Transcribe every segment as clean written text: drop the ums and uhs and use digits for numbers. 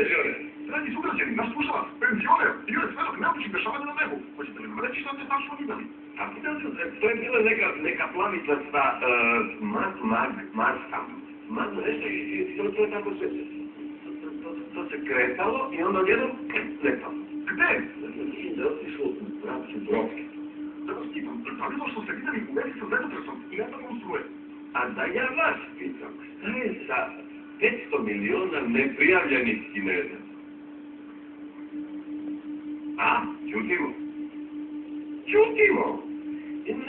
penzione? Dragi sugrađani, naš slušalac, penzioner, bio je svedok neobičnih dešavanja na nebu. Hoćete li nam reći šta ste tačno vidjeli? A to je bila neka plavica sa Marsom. Nešto, to je tako sve. To se kretalo i onda odjednom letalo. Gde? Mislim da je otišlo u pravcu Brodske. Da vas pitam, da li to što ste vidjeli u vezi sa zemljotresom i nestakom struje? A da ja vas pitam, šta je sa 500 miliona neprijavljenih Kineza? A? Čutimo? Čutimo!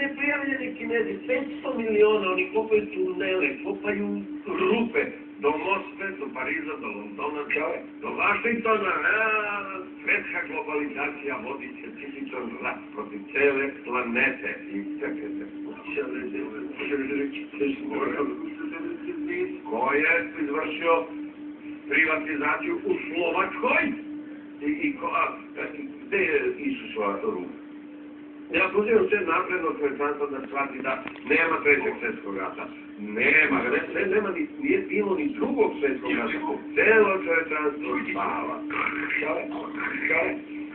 Neprijavljeni Kinezi, 500 miliona, oni kopaju tunele, kopaju rupe, do Moskve, do Pariza, do Londona, do Vašingtona, svetska globalizacija vodit će civiličan rat protiv cele planete. I čekajte, ko je izvršio privatizaciju u Slovačkoj? Gde je Isusova ruka? Ja pozivam sve napredno čovječanstvo da shvati da nema trećeg svjetskog rata. Nije bilo ni drugog svjetskog rata. Celo čovječanstvo spava.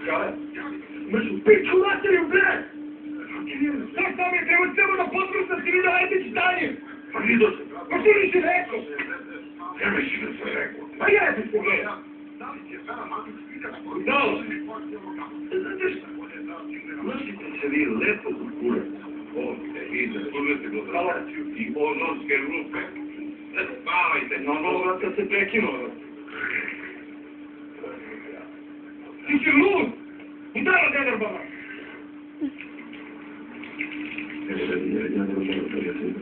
Šale. Mršu, piču materiju, bre! Šta mi je treba da potvrsta si vidio ajdeći stanje? Pa vidio se. Pa što nisi rekao? Ja mislim da sam rekao. Pa jesi se gleda. Da li će Vera Matic vidjeti? Da li? Znate šta? Nosite se vi lepo u kurac. Ovdje, vi zaslužujete globalizaciju i ozonske rupe. Spavajte. Normalno kad se prekinuo. Ti si lud! Udara dedrbama! Ja ne mogu da ja sam